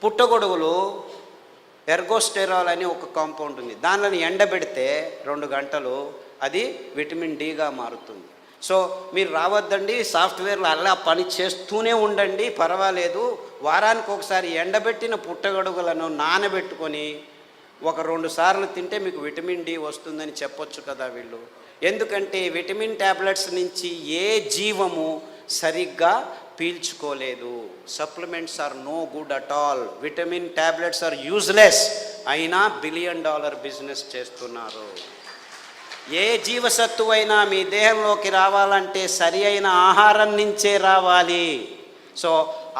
పుట్టగొడుగులు ఎర్గోస్టెరాల్ అని ఒక కాంపౌండ్ ఉంది. దానిని ఎండబెడితే 2 గంటలు అది విటమిన్ డిగా మారుతుంది. సో మీరు రావద్దండి, సాఫ్ట్వేర్లో అలా పని చేస్తూనే ఉండండి, పర్వాలేదు. వారానికి ఒకసారి ఎండబెట్టిన పుట్టగొడుగులను నానబెట్టుకొని 1-2 సార్లు తింటే మీకు విటమిన్ డి వస్తుందని చెప్పొచ్చు కదా వీళ్ళు. ఎందుకంటే విటమిన్ ట్యాబ్లెట్స్ నుంచి ఏ జీవము సరిగ్గా పీల్చుకోలేదు. Supplements are no good at all. Vitamin tablets are useless. అయినా $1 బిలియన్ బిజినెస్ చేస్తున్నారు. ఏ జీవసత్తువైనా మీ దేహంలోకి రావాలంటే సరి అయిన ఆహారం నుంచే రావాలి. సో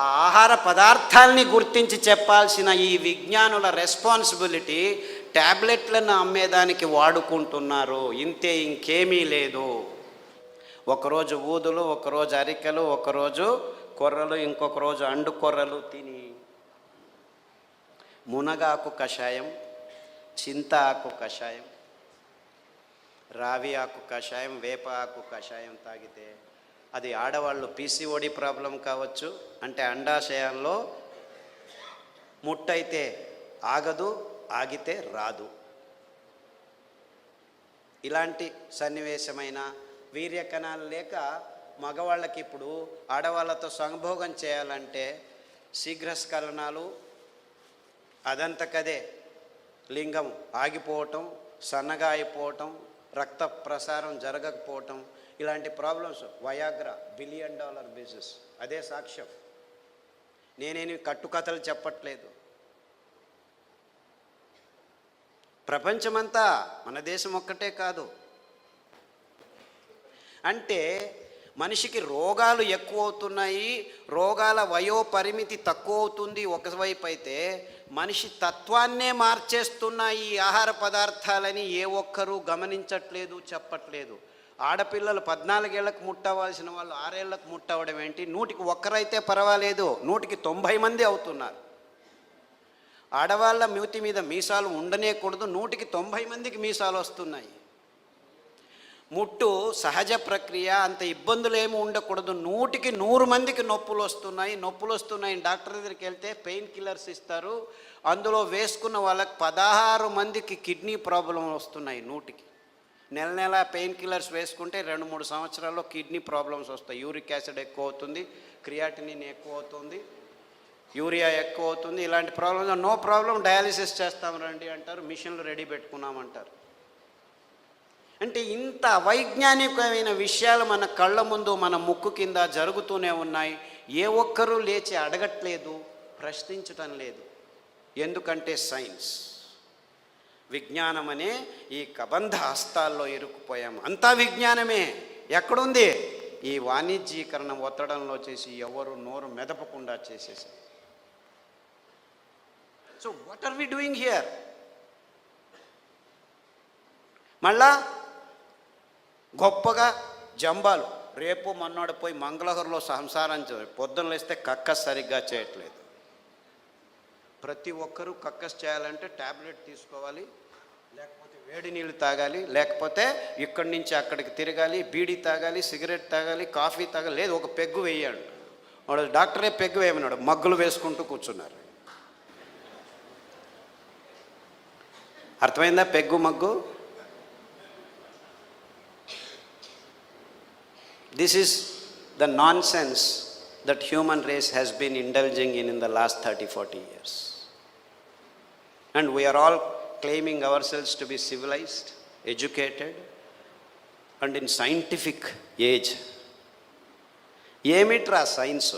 ఆ ఆహార పదార్థాలని గుర్తించి చెప్పాల్సిన ఈ విజ్ఞానుల రెస్పాన్సిబిలిటీ ట్యాబ్లెట్లను అమ్మేదానికి వాడుకుంటున్నారు. ఇంతే, ఇంకేమీ లేదు. ఒకరోజు ఊదులు, ఒకరోజు అరికెలు, ఒకరోజు కొర్రలు, ఇంకొక రోజు అండు కొర్రలు తిని మునగాకు కషాయం, చింత ఆకు కషాయం, రావి ఆకు కషాయం, వేప ఆకు కషాయం తాగితే అది ఆడవాళ్ళు పీసీఓడి ప్రాబ్లం కావచ్చు, అంటే అండాశయాల్లో ముట్టయితే ఆగదు, ఆగితే రాదు. ఇలాంటి సన్నివేశమైన వీర్యకణాలు లేక మగవాళ్ళకి ఇప్పుడు ఆడవాళ్ళతో సంభోగం చేయాలంటే శీఘ్రస్ఖలనాలు, అదంతకదే లింగం ఆగిపోవటం, సన్నగా అయిపోవటం, రక్త ప్రసారం జరగకపోవటం, ఇలాంటి ప్రాబ్లమ్స్. Viagra $1 billion business. అదే సాక్ష్యం. నేనేమి కట్టుకథలు చెప్పట్లేదు. ప్రపంచమంతా, మన దేశం ఒక్కటే కాదు. అంటే మనిషికి రోగాలు ఎక్కువ అవుతున్నాయి, రోగాల వయోపరిమితి తక్కువ అవుతుంది ఒకవైపు అయితే, మనిషి తత్వాన్నే మార్చేస్తున్నాయి ఈ ఆహార పదార్థాలని ఏ ఒక్కరూ గమనించట్లేదు, చెప్పట్లేదు. ఆడపిల్లలు 14 ఏళ్లకు ముట్టవలసిన వాళ్ళు 6 ఏళ్లకు ముట్టవడం ఏంటి? 100కి 1 పర్వాలేదు, 100కి 90 మంది అవుతున్నారు. ఆడవాళ్ళ మూతి మీద మీసాలు ఉండనేకూడదు, 100కి 90 మందికి మీసాలు వస్తున్నాయి. ముట్టు సహజ ప్రక్రియ, అంత ఇబ్బందులు ఏమి ఉండకూడదు, 100కి 100 మందికి నొప్పులు వస్తున్నాయి. డాక్టర్ దగ్గరికి వెళ్తే పెయిన్ కిల్లర్స్ ఇస్తారు, అందులో వేసుకున్న వాళ్ళకి 16 మందికి కిడ్నీ ప్రాబ్లం వస్తున్నాయి. 100కి నెల పెయిన్ కిల్లర్స్ వేసుకుంటే 2-3 సంవత్సరాల్లో కిడ్నీ ప్రాబ్లమ్స్ వస్తాయి. యూరిక్ యాసిడ్ ఎక్కువ అవుతుంది, క్రియాటినిన్ ఎక్కువ అవుతుంది, యూరియా ఎక్కువ అవుతుంది. ఇలాంటి ప్రాబ్లమ్స్ నో ప్రాబ్లం, డయాలిసిస్ చేస్తాం రండి అంటారు, మిషన్లు రెడీ పెట్టుకున్నామంటారు. అంటే ఇంత అవైజ్ఞానికమైన విషయాలు మన కళ్ళ ముందు, మన ముక్కు కింద జరుగుతూనే ఉన్నాయి. ఏ ఒక్కరూ లేచి అడగట్లేదు, ప్రశ్నించటం లేదు. ఎందుకంటే సైన్స్, విజ్ఞానం అనే ఈ కబంధ హస్తాల్లో ఇరుక్కుపోయాము. అంతా విజ్ఞానమే. ఎక్కడుంది? ఈ వాణిజ్యీకరణ ఒత్తడంలో చేసి ఎవరు నోరు మెదపకుండా చేసేసారు. So what are we doing here? మళ్ళా గొప్పగా జంబాలు, రేపు మొన్నోడు పోయి మంగళహరులో సంసారం పొద్దున్న లేస్తే కక్కస్ సరిగ్గా చేయట్లేదు. ప్రతి ఒక్కరూ కక్కస్ చేయాలంటే ట్యాబ్లెట్ తీసుకోవాలి, లేకపోతే వేడి నీళ్ళు తాగాలి, లేకపోతే ఇక్కడి నుంచి అక్కడికి తిరగాలి, బీడీ తాగాలి, సిగరెట్ తాగాలి, కాఫీ తాగాలి, లేదు ఒక పెగ్గు వేయాడు. వాడు డాక్టరే పెగ్గు వేయమన్నాడు, మగ్గులు వేసుకుంటూ కూర్చున్నారు. అర్థమైందా peg mug? This is the nonsense that human race has been indulging in the last 30-40 years. And we are all claiming ourselves to be civilized, educated, and in scientific age. ఏమిట్రా science?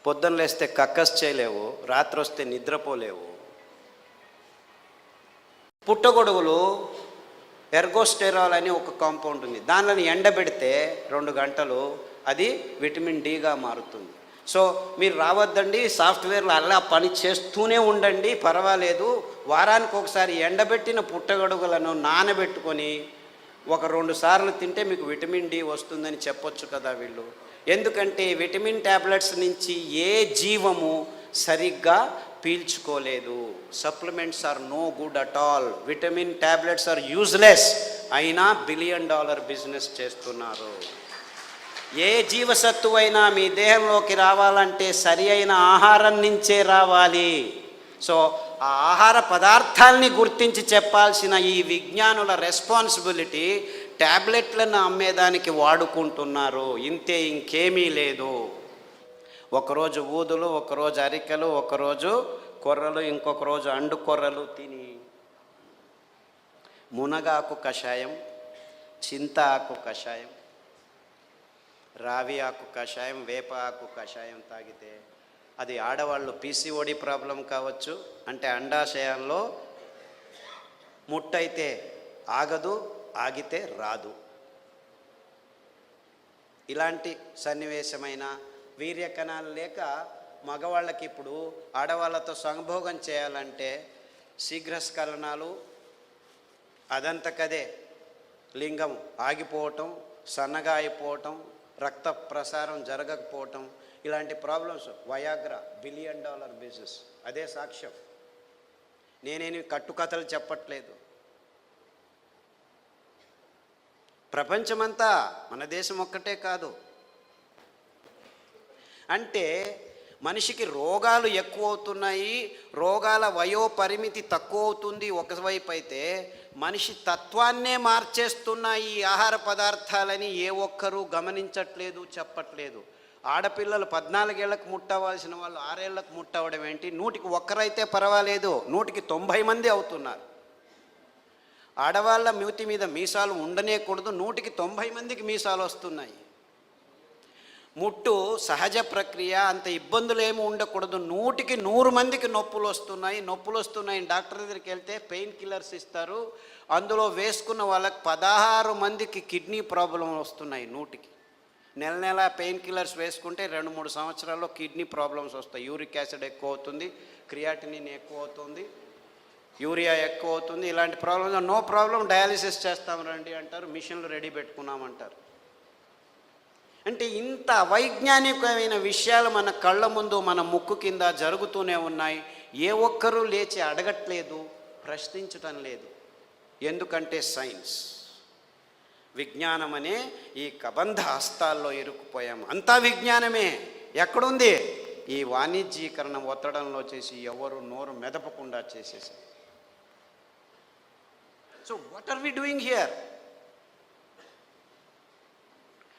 పొద్దున్న లేస్తే కక్కస్ చేయలేవు, రాత్రి వస్తే నిద్రపోలేవు. పుట్టగొడుగులు ergosterol అని ఒక compound ఉంది. దానిని ఎండబెడితే 2 గంటలు అది విటమిన్ డిగా మారుతుంది. సో మీరు రావద్దండి, సాఫ్ట్వేర్లో అలా పని చేస్తూనే ఉండండి, పర్వాలేదు. వారానికి ఒకసారి ఎండబెట్టిన పుట్టగొడుగులను నానబెట్టుకొని 1-2 సార్లు తింటే మీకు విటమిన్ డి వస్తుందని చెప్పొచ్చు కదా వీళ్ళు. ఎందుకంటే విటమిన్ ట్యాబ్లెట్స్ నుంచి ఏ జీవము సరిగ్గా పీల్చుకోలేదు. Supplements are no good at all. Vitamin tablets are useless. అయినా $1 బిలియన్ బిజినెస్ చేస్తున్నారు. ఏ జీవసత్తువైనా మీ దేహంలోకి రావాలంటే సరి అయిన ఆహారం నుంచే రావాలి. సో ఆ ఆహార పదార్థాలని గుర్తించి చెప్పాల్సిన ఈ విజ్ఞానుల రెస్పాన్సిబిలిటీ ట్యాబ్లెట్లను అమ్మేదానికి వాడుకుంటున్నారు. ఇంతే, ఇంకేమీ లేదు. ఒకరోజు ఊదులు, ఒకరోజు అరికెలు, ఒకరోజు కొర్రలు, ఇంకొక రోజు అండు కొర్రలు తిని మునగాకు కషాయం, చింత ఆకు కషాయం, రావి ఆకు కషాయం, వేప ఆకు కషాయం తాగితే అది ఆడవాళ్ళు పీసీఓడి ప్రాబ్లం కావచ్చు, అంటే అండాశయంలో ముట్టయితే ఆగదు, ఆగితే రాదు. ఇలాంటి సన్నివేశమైన వీర్యకణాలు లేక మగవాళ్ళకి ఇప్పుడు ఆడవాళ్ళతో సంభోగం చేయాలంటే శీఘ్రస్ఖలనాలు, అదంతకదే లింగం ఆగిపోవటం, సన్నగా అయిపోవటం, రక్త ప్రసారం జరగకపోవటం, ఇలాంటి ప్రాబ్లమ్స్. వయాగ్రా $1 బిలియన్ బిజినెస్, అదే సాక్ష్యం. నేనేమి కట్టుకథలు చెప్పట్లేదు. ప్రపంచమంతా, మన దేశం ఒక్కటే కాదు. అంటే మనిషికి రోగాలు ఎక్కువ అవుతున్నాయి, రోగాల వయోపరిమితి తక్కువ అవుతుంది ఒకవైపు అయితే, మనిషి తత్వాన్నే మార్చేస్తున్నాయి ఈ ఆహార పదార్థాలని ఏ ఒక్కరూ గమనించట్లేదు, చెప్పట్లేదు. ఆడపిల్లలు 14 ఏళ్లకు ముట్టవలసిన వాళ్ళు 6 ఏళ్లకు ముట్టవడం ఏంటి? 100కి 1 పర్వాలేదు, 100కి 90 మంది అవుతున్నారు. ఆడవాళ్ళ మూతి మీద మీసాలు ఉండనేకూడదు, 100కి 90 మందికి మీసాలు వస్తున్నాయి. ముట్టు సహజ ప్రక్రియ, అంత ఇబ్బందులు ఏమి ఉండకూడదు, 100కి 100 మందికి నొప్పులు వస్తున్నాయి. డాక్టర్ దగ్గరికి వెళ్తే పెయిన్ కిల్లర్స్ ఇస్తారు, అందులో వేసుకున్న వాళ్ళకి 16 మందికి కిడ్నీ ప్రాబ్లం వస్తున్నాయి. 100కి నెల పెయిన్ కిల్లర్స్ వేసుకుంటే 2-3 సంవత్సరాల్లో కిడ్నీ ప్రాబ్లమ్స్ వస్తాయి. యూరిక్ యాసిడ్ ఎక్కువ అవుతుంది, క్రియాటినిన్ ఎక్కువ అవుతుంది, యూరియా ఎక్కువ అవుతుంది. ఇలాంటి ప్రాబ్లమ్స్ నో ప్రాబ్లం, డయాలిసిస్ చేస్తాం రండి అంటారు, మిషన్లు రెడీ పెట్టుకున్నామంటారు. అంటే ఇంత అవైజ్ఞానికమైన విషయాలు మన కళ్ళ ముందు, మన ముక్కు కింద జరుగుతూనే ఉన్నాయి. ఏ ఒక్కరూ లేచి అడగట్లేదు, ప్రశ్నించటం లేదు. ఎందుకంటే సైన్స్, విజ్ఞానం అనే ఈ కబంధ హస్తాల్లో ఇరుక్కుపోయాము. అంతా విజ్ఞానమే. ఎక్కడుంది? ఈ వాణిజ్యీకరణ ఒత్తడంలో చేసి ఎవరు నోరు మెదపకుండా చేసేసారు. So what are we doing here?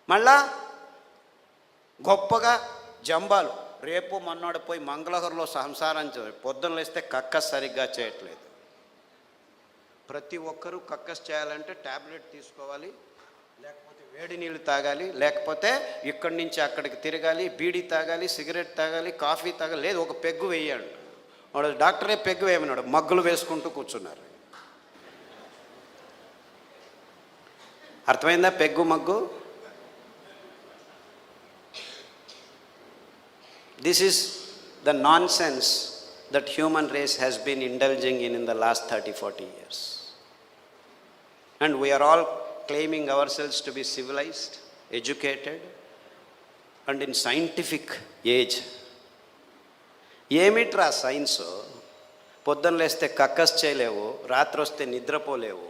మళ్ళా గొప్పగా జంబాలు, రేపు మొన్నోడు పోయి మంగళహరులో సంసారం పొద్దున్న లేస్తే కక్కస్ సరిగ్గా చేయట్లేదు. ప్రతి ఒక్కరూ కక్కస్ చేయాలంటే ట్యాబ్లెట్ తీసుకోవాలి, లేకపోతే వేడి నీళ్ళు తాగాలి, లేకపోతే ఇక్కడి నుంచి అక్కడికి తిరగాలి, బీడీ తాగాలి, సిగరెట్ తాగాలి, కాఫీ తాగాలి, లేదు ఒక పెగ్గు వేయాడు. వాడు డాక్టరే పెగ్గు వేయమన్నాడు, మగ్గులు వేసుకుంటూ కూర్చున్నారు. అర్థమైందా peg mug? This is the nonsense that human race has been indulging in the last 30-40 years. And we are all claiming ourselves to be civilized, educated, and in scientific age. ఏమిట్రా science? పొద్దున్న లేస్తే కక్కస్ చేయలేవు, రాత్రి వస్తే నిద్రపోలేవు,